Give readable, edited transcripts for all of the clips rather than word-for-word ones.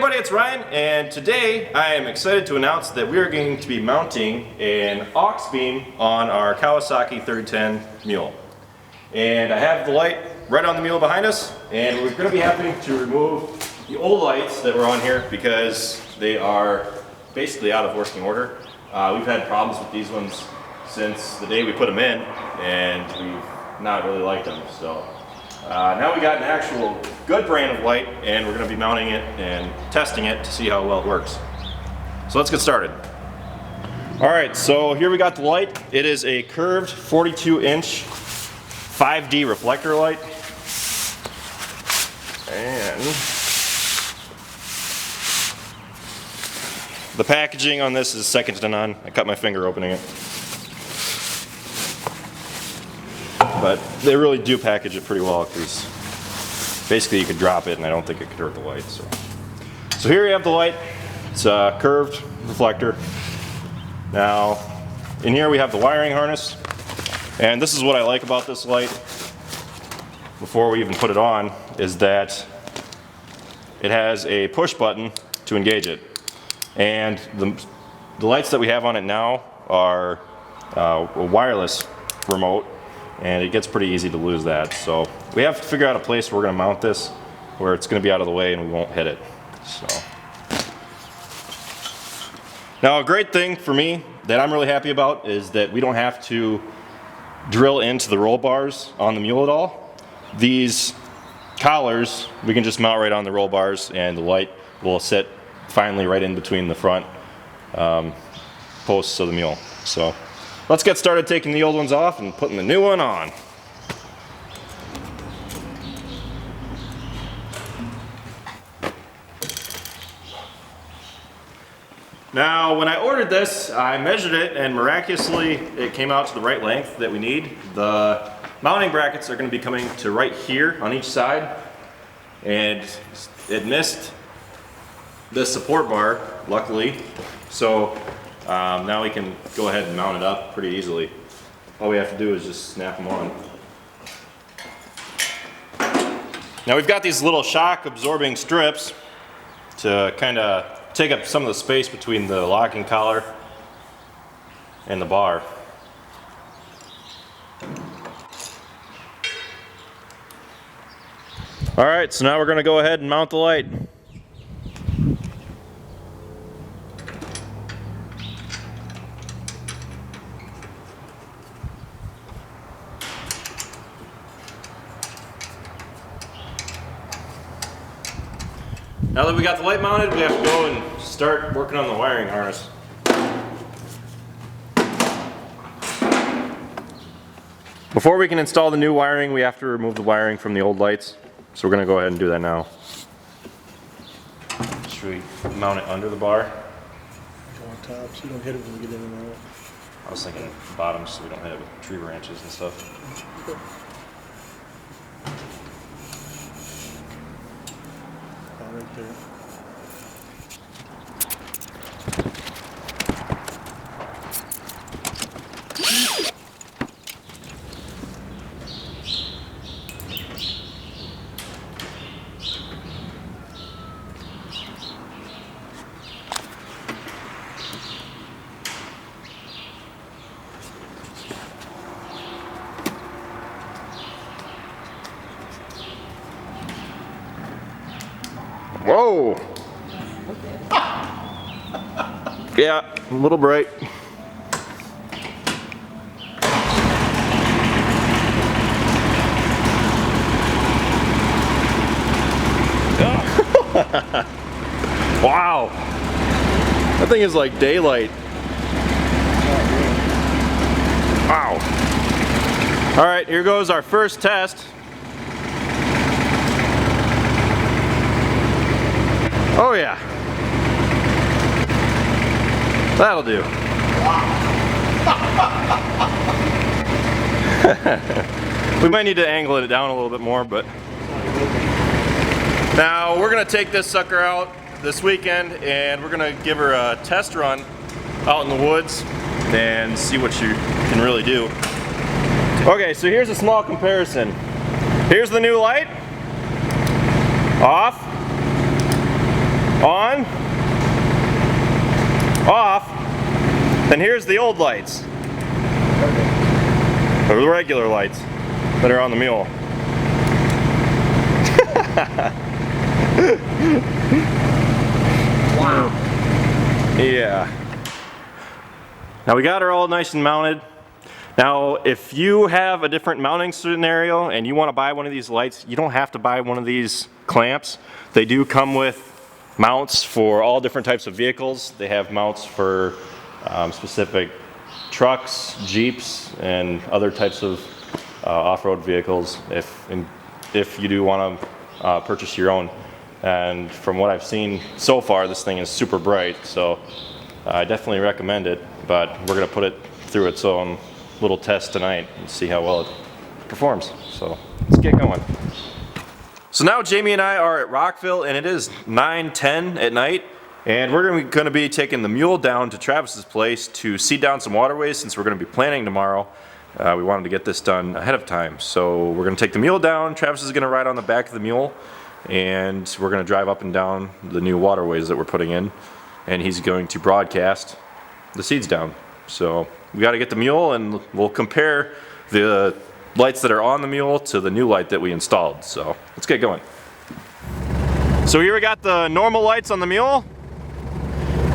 everybody, it's Ryan, and today I am excited to announce that we are going to be mounting an Auxbeam on our Kawasaki 3010 Mule. And I have the light right on the Mule behind us, and we're going to be having to remove the old lights that were on here because they are basically out of working order. We've had problems with these ones since the day we put them in, and we've not really liked them. So now we got an actual good brand of light, and we're going to be mounting it and testing it to see how well it works. So let's get started. Alright, so here we got the light. It is a curved 42-inch 5D reflector light. And the packaging on this is second to none. I cut my finger opening it. But they really do package it pretty well because basically you could drop it and I don't think it could hurt the light. So here you have the light. It's a curved reflector. Now in here we have the wiring harness, and this is what I like about this light before we even put it on, is that it has a push button to engage it. And the lights that we have on it now are a wireless remote, and it gets pretty easy to lose that. So we have to figure out a place where we're going to mount this where it's going to be out of the way and we won't hit it. So now a great thing for me that I'm really happy about is that we don't have to drill into the roll bars on the Mule at all. These collars we can just mount right on the roll bars, and the light will sit finally right in between the front posts of the Mule. So let's get started taking the old ones off and putting the new one on. Now, when I ordered this, I measured it, and miraculously it came out to the right length that we need. The mounting brackets are going to be coming to right here on each side, and it missed this support bar, luckily. So now we can go ahead and mount it up pretty easily. All we have to do is just snap them on. Now we've got these little shock absorbing strips to kind of take up some of the space between the locking collar and the bar. Alright, so now we're going to go ahead and mount the light. Now that we got the light mounted, we have to go and start working on the wiring harness. Before we can install the new wiring, we have to remove the wiring from the old lights. So we're going to go ahead and do that now. Should we mount it under the bar? Go on top so you don't hit it when we get in and out. I was thinking bottom so we don't hit it with tree branches and stuff. Right there. Whoa! Yeah, a little bright. Wow! That thing is like daylight. Wow! Alright, here goes our first test. Oh yeah. That'll do. We might need to angle it down a little bit more, but now we're gonna take this sucker out this weekend and we're gonna give her a test run out in the woods and see what she can really do. Okay, so here's a small comparison. Here's the new light. Off. On. And here's the old lights. Or the regular lights that are on the Mule. Wow. Yeah. Now we got her all nice and mounted. Now if you have a different mounting scenario and you want to buy one of these lights, you don't have to buy one of these clamps. They do come with mounts for all different types of vehicles. They have mounts for specific trucks, Jeeps, and other types of off-road vehicles if you do want to purchase your own. And from what I've seen so far, this thing is super bright, so I definitely recommend it, but we're going to put it through its own little test tonight and see how well it performs. So let's get going. So now Jamie and I are at Rockville, and it is 9:10 at night, and we're going to be taking the Mule down to Travis's place to seed down some waterways since we're going to be planning tomorrow. We wanted to get this done ahead of time, so we're going to take the Mule down. Travis is going to ride on the back of the Mule, and we're going to drive up and down the new waterways that we're putting in, and he's going to broadcast the seeds down. So we got to get the Mule, and we'll compare the lights that are on the Mule to the new light that we installed. So let's get going. So here we got the normal lights on the Mule,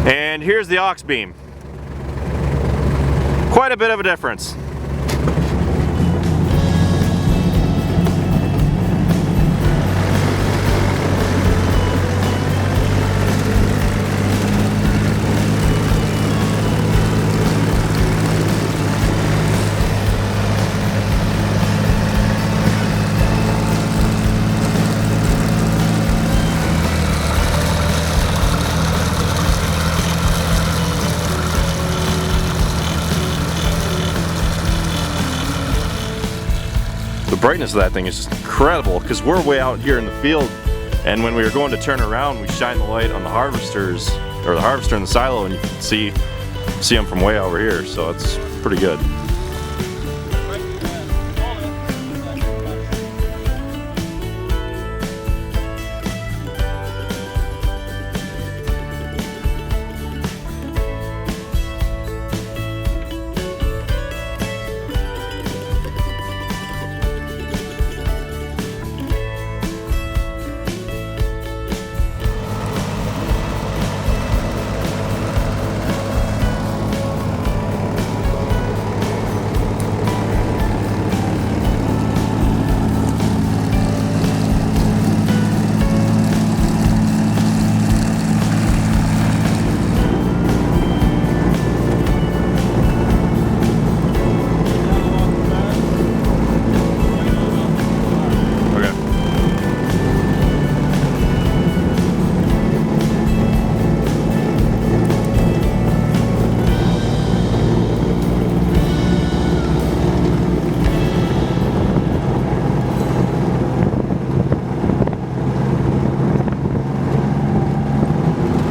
and here's the Auxbeam. Quite a bit of a difference. The brightness of that thing is just incredible because we're way out here in the field, and when we were going to turn around, we shine the light on the harvesters, or the harvester in the silo, and you can see them from way over here, so it's pretty good.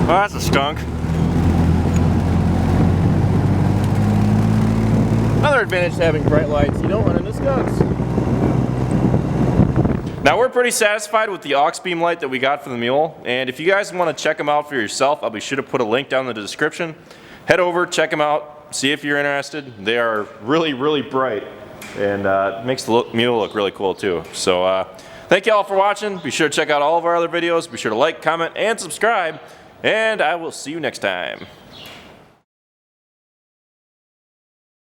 Oh, that's a skunk. Another advantage to having bright lights, you don't run into skunks. Now we're pretty satisfied with the Auxbeam light that we got for the Mule, and if you guys want to check them out for yourself, I'll be sure to put a link down in the description. Head over, check them out, see if you're interested. They are really, really bright, and makes the Mule look really cool too. So thank you all for watching. Be sure to check out all of our other videos. Be sure to like, comment, and subscribe. And I will see you next time.